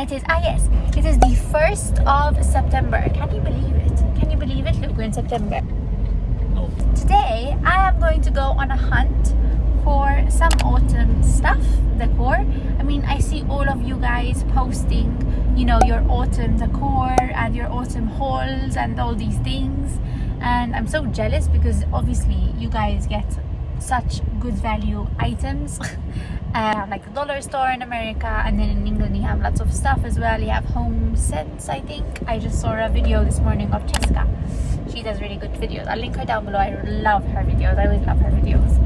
it is, yes, it is the 1st of September. Can you believe it? Can you believe it? Look, we're in September. No. Today, I am going to go on a hunt for some autumn stuff, decor. I mean, I see all of you guys posting, you know, your autumn decor and your autumn hauls and all these things. And I'm so jealous because obviously you guys get such good value items. Like the dollar store in America, and then in England you have lots of stuff as well. You have Home Sense, I think. I just saw a video this morning of Jessica. She does really good videos. I'll link her down below. I love her videos. I always love her videos.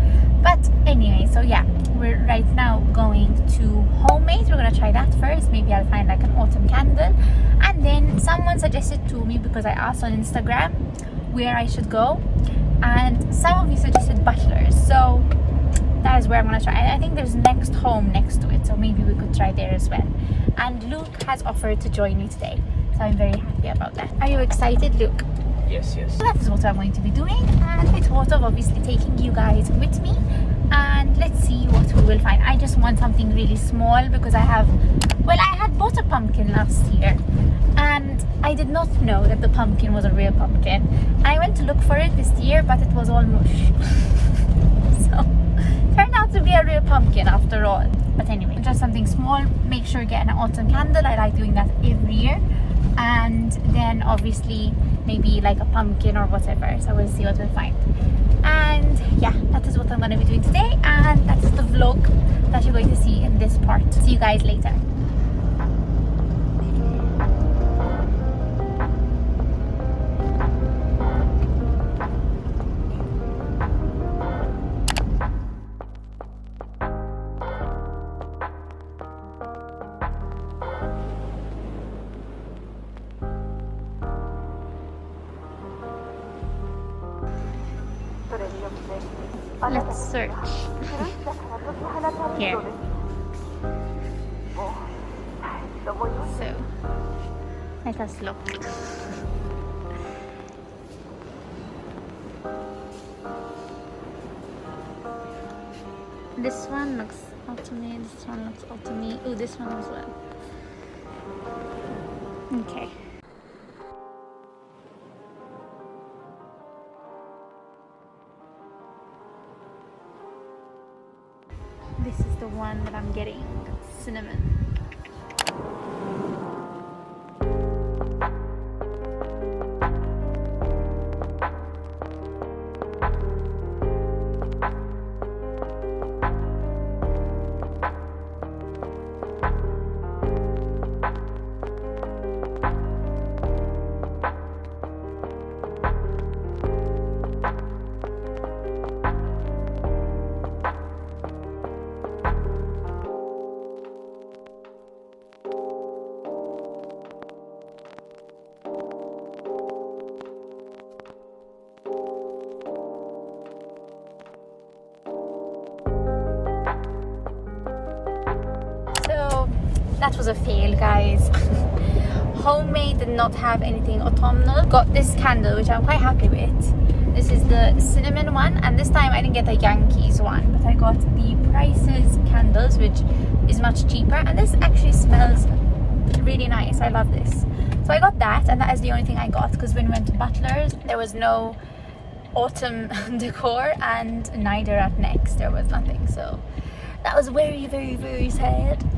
But anyway, so yeah, we're right now going to Homemade. We're gonna try that first. Maybe I'll find like an autumn candle. And then someone suggested to me, because I asked on Instagram where I should go, and some of you suggested Butlers. So that is where I'm gonna try. I think there's Next Home next to it, so maybe we could try there as well. And Luke has offered to join me today, so I'm very happy about that. Are you excited, Luke? Yes. So that is what I'm going to be doing, and I thought of obviously taking you guys with me, and let's see what we will find. I just want something really small because I had bought a pumpkin last year, and I did not know that the pumpkin was a real pumpkin. I went to look for it this year, but it was all mush. So turned out to be a real pumpkin after all. But anyway, just something small. Make sure you get an autumn candle. I like doing that every year. And then obviously maybe like a pumpkin or whatever. So we'll see what we'll find. And yeah, that is what I'm going to be doing today, and that is the vlog that you're going to see in this part. See you guys later. Let's search. Here. So, let us look. This one looks autumny, this one looks autumny. Oh, this one as well. Okay. This is the one that I'm getting, cinnamon. That was a fail, guys. Homemade did not have anything autumnal. Got this candle, which I'm quite happy with. This is the cinnamon one, and this time I didn't get the Yankees one, but I got the Prices candles, which is much cheaper, and this actually smells really nice. I love this. So I got that, and that is the only thing I got, because when we went to Butlers there was no autumn decor, and neither at Next. There was nothing, so that was very, very, very sad.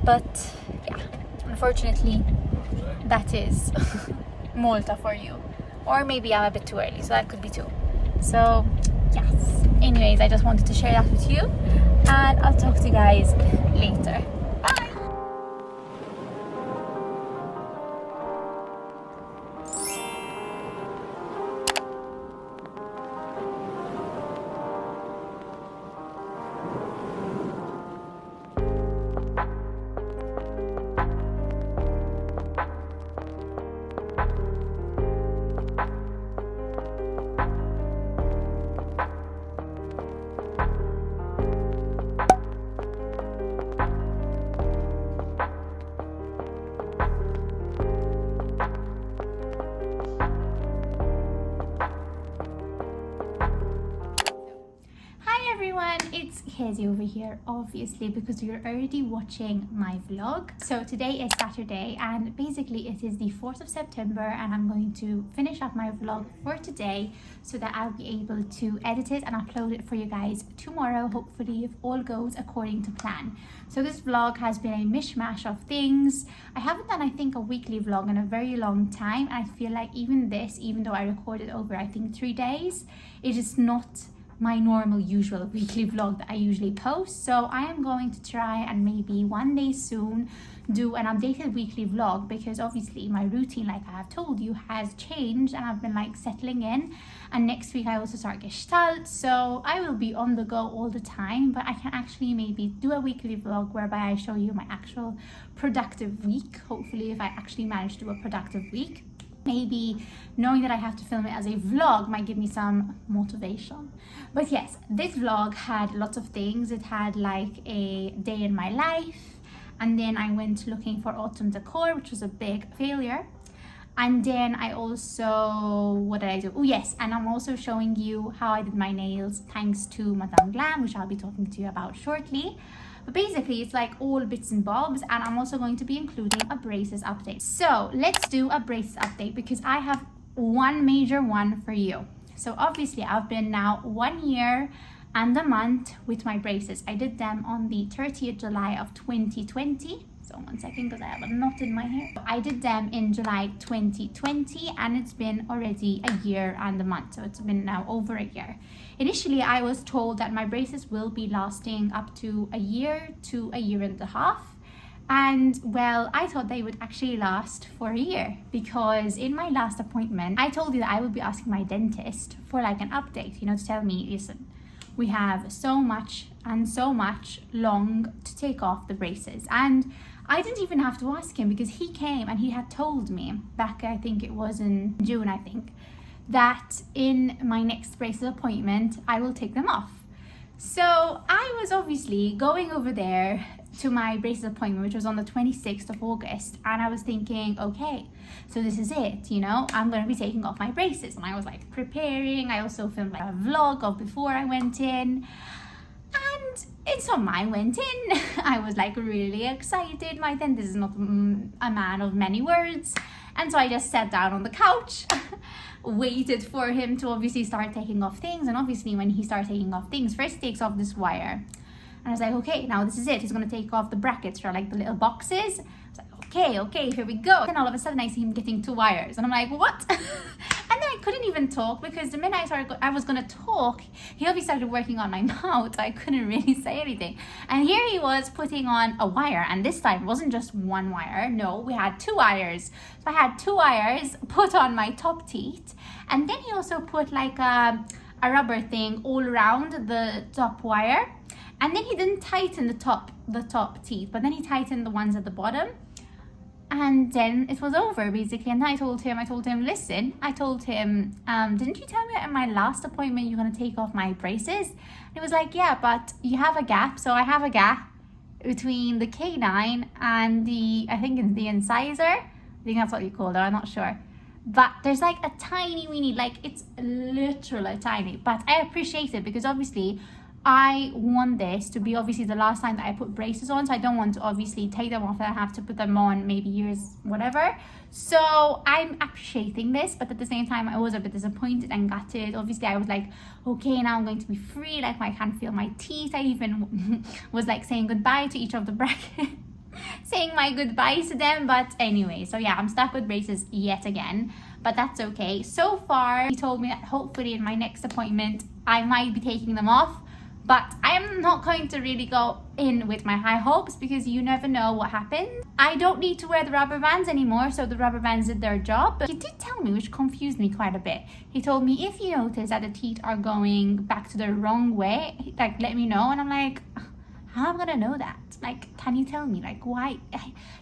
But yeah, unfortunately that is Malta for you. Or maybe I'm a bit too early, so that could be too. So yes, anyways, I just wanted to share that with you, and I'll talk to you guys later. Bye. everyone, it's Kezzie over here, obviously, because you're already watching my vlog. So today is Saturday and basically it is the 4th of September and I'm going to finish up my vlog for today so that I'll be able to edit it and upload it for you guys tomorrow, hopefully, if all goes according to plan. So this vlog has been a mishmash of things. I haven't done, I think, a weekly vlog in a very long time, and I feel like even though I recorded over, I think, 3 days, it is not my normal usual weekly vlog that I usually post. So I am going to try and maybe one day soon do an updated weekly vlog, because obviously my routine, like I have told you, has changed and I've been like settling in, and next week I also start Gestalt, so I will be on the go all the time. But I can actually maybe do a weekly vlog whereby I show you my actual productive week, hopefully, if I actually manage to do a productive week. Maybe knowing that I have to film it as a vlog might give me some motivation. But yes, this vlog had lots of things. It had like a day in my life, and then I went looking for Autumn Decor, which was a big failure. And then I also, what did I do? Oh yes, and I'm also showing you how I did my nails thanks to Madam Glam, which I'll be talking to you about shortly. But basically it's like all bits and bobs, and I'm also going to be including a braces update. So let's do a braces update, because I have one major one for you. So obviously I've been now 1 year and a month with my braces. I did them on the 30th July of 2020. So 1 second, because I have a knot in my hair. I did them in July 2020 and it's been already a year and a month. So it's been now over a year. Initially, I was told that my braces will be lasting up to a year to a year and a half. And well, I thought they would actually last for a year, because in my last appointment, I told you that I would be asking my dentist for like an update, you know, to tell me, listen, we have so much and so much long to take off the braces. And I didn't even have to ask him, because he came and he had told me back, I think it was in June, I think, that in my next braces appointment, I will take them off. So I was obviously going over there to my braces appointment, which was on the 26th of August. And I was thinking, okay, so this is it, you know, I'm going to be taking off my braces. And I was like preparing. I also filmed like a vlog of before I went in. And it's on I went in. I was like really excited. My dentist is not a man of many words. And so I just sat down on the couch, waited for him to obviously start taking off things. And obviously when he started taking off things, first he takes off this wire. And I was like, okay, now this is it. He's going to take off the brackets for like the little boxes. I was like, okay, here we go. Then all of a sudden I see him getting 2 wires. And I'm like, what? And then I couldn't even talk, because the minute I was going to talk, he obviously started working on my mouth. So I couldn't really say anything. And here he was putting on a wire. And this time it wasn't just 1 wire. No, we had 2 wires. So I had 2 wires put on my top teeth. And then he also put like a rubber thing all around the top wire. And then he didn't tighten the top teeth, but then he tightened the ones at the bottom. And then it was over, basically. And then I told him, listen, didn't you tell me at my last appointment you're going to take off my braces? And he was like, yeah, but you have a gap. So I have a gap between the canine and I think it's the incisor. I think that's what you call it, I'm not sure. But there's like a tiny weeny, like it's literally tiny. But I appreciate it, because obviously I want this to be obviously the last time that I put braces on. So I don't want to obviously take them off and I have to put them on maybe years, whatever. So I'm appreciating this, but at the same time I was a bit disappointed and gutted. Obviously I was like, okay, now I'm going to be free. Like I can't feel my teeth. I even was like saying goodbye to each of the brackets. Saying my goodbyes to them. But anyway, so yeah, I'm stuck with braces yet again, but that's okay. So far he told me that hopefully in my next appointment I might be taking them off. But I am not going to really go in with my high hopes, because you never know what happens. I don't need to wear the rubber bands anymore, so the rubber bands did their job. But he did tell me, which confused me quite a bit. He told me, if you notice that the teeth are going back to the wrong way, like let me know. And I'm like, how am I gonna know that? Like, can you tell me? Like, why?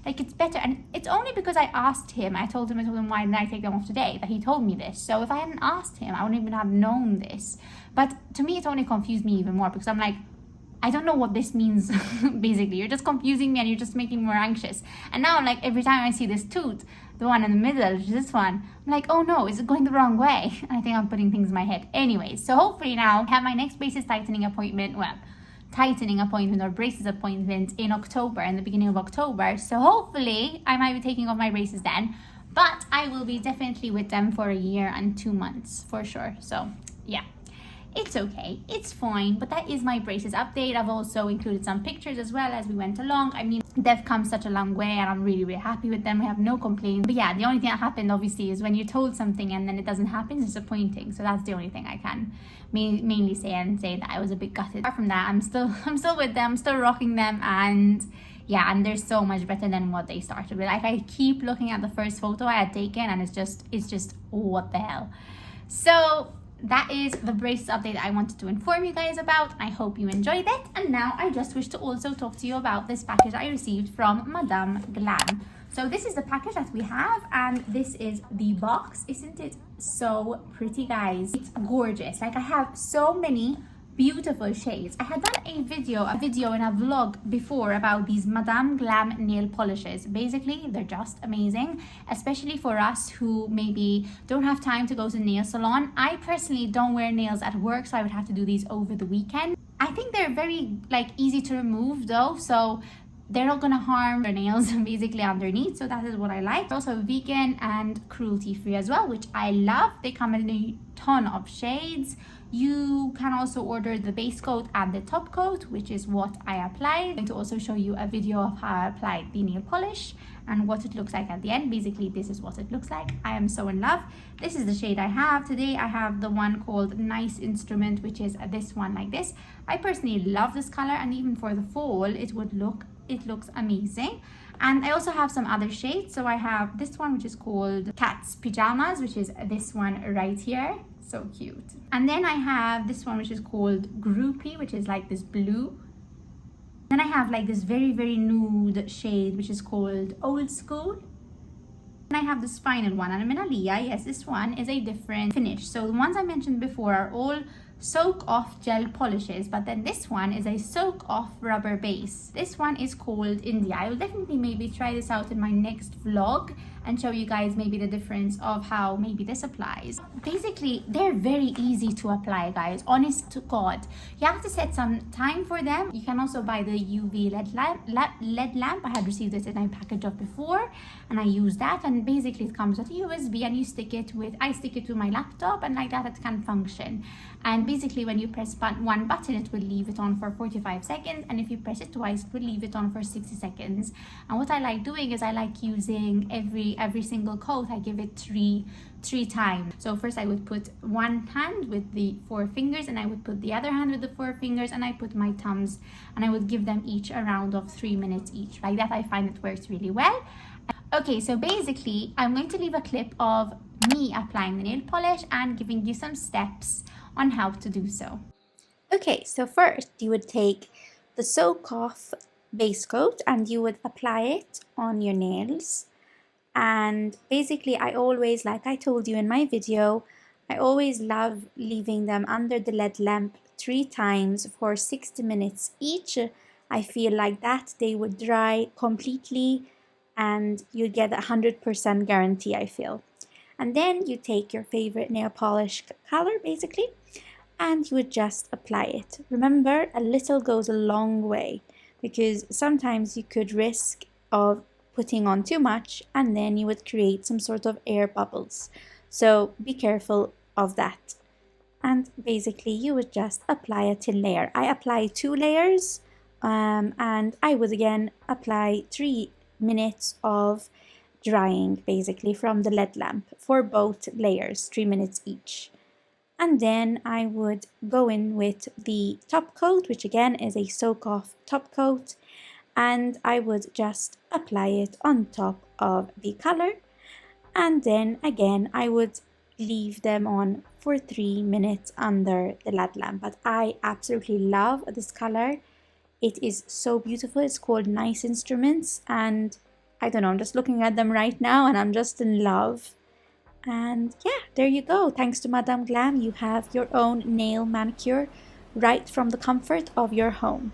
Like, it's better. And it's only because I asked him, I told him why didn't I take them off today, that he told me this. So if I hadn't asked him, I wouldn't even have known this. But to me, it's only confused me even more, because I'm like, I don't know what this means. Basically, you're just confusing me and you're just making me more anxious. And now I'm like, every time I see this tooth, the one in the middle, which is this one. I'm like, oh no, is it going the wrong way? And I think I'm putting things in my head. Anyways, so hopefully now I have my next braces tightening appointment, well, tightening appointment or braces appointment in October, in the beginning of October. So hopefully I might be taking off my braces then, but I will be definitely with them for a year and 2 months for sure. So yeah, it's okay, it's fine. But that is my braces update. I've also included some pictures as well as we went along. I mean, they've come such a long way and I'm really happy with them. I have no complaints. But yeah, the only thing that happened obviously is when you're told something and then it doesn't happen, it's disappointing. So that's the only thing I can mainly say, and say that I was a bit gutted. Apart from that, I'm still with them, still rocking them, and yeah, and they're so much better than what they started with. Like, I keep looking at the first photo I had taken and it's just what the hell. So that is the braces update I wanted to inform you guys about. I hope you enjoyed it. And now I just wish to also talk to you about this package I received from Madam Glam. So this is the package that we have, and this is the box. Isn't it so pretty, guys? It's gorgeous. Like, I have so many beautiful shades. I had done a video and a vlog before about these Madam Glam nail polishes. Basically, they're just amazing, especially for us who maybe don't have time to go to the nail salon. I personally don't wear nails at work, so I would have to do these over the weekend. I think they're very easy to remove though, so they're not gonna harm your nails basically underneath. So that is what I like. They're also vegan and cruelty free as well, which I love. They come in a ton of shades. You can also order the base coat and the top coat, which is what I applied. I'm going to also show you a video of how I applied the nail polish and what it looks like at the end. Basically, this is what it looks like. I am so in love. This is the shade I have today. I have the one called Nice Instrument, which is this one like this. I personally love this color, and even for the fall, it looks amazing. And I also have some other shades. So I have this one, which is called Cat's Pajamas, which is this one right here. So cute. And then I have this one, which is called Groupie, which is like this blue. Then I have like this very nude shade, which is called Old School. And I have this final one, and I'm in Aliyah. Yes, this one is a different finish. So the ones I mentioned before are all soak off gel polishes, but then this one is a soak off rubber base. This one is called India. I will definitely maybe try this out in my next vlog and show you guys maybe the difference of how maybe this applies. Basically, they're very easy to apply, guys. Honest to God, you have to set some time for them. You can also buy the UV LED lamp. I had received it in a package of before, and I use that. And basically, it comes with a USB, and you stick it with. I stick it to my laptop, and like that, it can function. And basically, when you press one button, it will leave it on for 45 seconds, and if you press it twice, it will leave it on for 60 seconds. And what I like doing is I like using every single coat. I give it three times. So first I would put one hand with the 4 fingers, and I would put the other hand with the 4 fingers, and I put my thumbs, and I would give them each a round of 3 minutes each. Like that, I find it works really well. Okay, so basically I'm going to leave a clip of me applying the nail polish and giving you some steps on how to do so. Okay, so first you would take the soak off base coat and you would apply it on your nails. And basically, I always, like I told you in my video, I always love leaving them under the LED lamp 3 times for 60 minutes each. I feel like that they would dry completely and you get 100% guarantee, I feel. And then you take your favorite nail polish color basically, and you would just apply it. Remember, a little goes a long way, because sometimes you could risk of putting on too much and then you would create some sort of air bubbles. So be careful of that. And basically you would just apply a thin layer. I apply 2 layers and I would again apply 3 minutes of drying basically from the LED lamp for both layers, 3 minutes each. And then I would go in with the top coat, which again is a soak off top coat, and I would just apply it on top of the color, and then again I would leave them on for 3 minutes under the LED lamp. But I absolutely love this color. It is so beautiful. It's called Nice Instruments, and I don't know, I'm just looking at them right now and I'm just in love. And yeah, there you go. Thanks to Madam Glam, you have your own nail manicure right from the comfort of your home.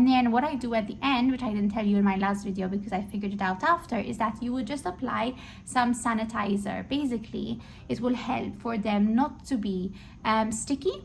And then what I do at the end, which I didn't tell you in my last video because I figured it out after, is that you would just apply some sanitizer. Basically, it will help for them not to be sticky,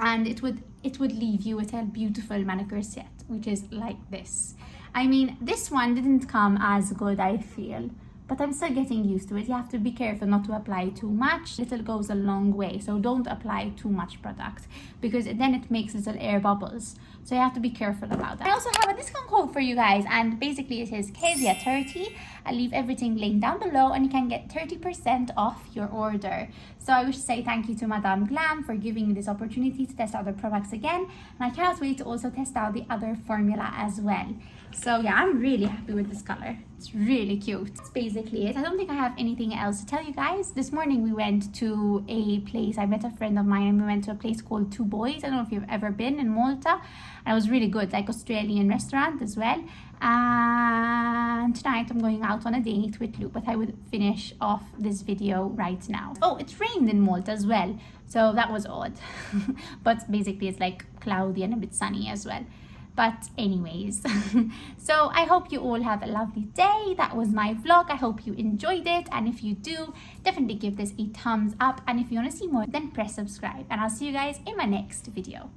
and it would leave you with a beautiful manicure set, which is like this. I mean, this one didn't come as good, I feel, but I'm still getting used to it. You have to be careful not to apply too much. Little goes a long way, so don't apply too much product because then it makes little air bubbles. So you have to be careful about that. I also have a discount code for you guys, and basically it is Kezzie30. I'll leave everything linked down below, and you can get 30% off your order. So I wish to say thank you to Madam Glam for giving me this opportunity to test other products again, and I cannot wait to also test out the other formula as well. So yeah, I'm really happy with this color. It's really cute. That's basically it. I don't think I have anything else to tell you guys. This morning we went to a place. I met a friend of mine and we went to a place called Two Boys. I don't know if you've ever been, in Malta. And it was really good, like Australian restaurant as well. And tonight I'm going out on a date with Luke, but I would finish off this video right now. Oh, it rained in Malta as well, so that was odd. But basically it's like cloudy and a bit sunny as well. But anyways, so I hope you all have a lovely day. That was my vlog. I hope you enjoyed it, and if you do, definitely give this a thumbs up, and if you want to see more, then press subscribe, and I'll see you guys in my next video.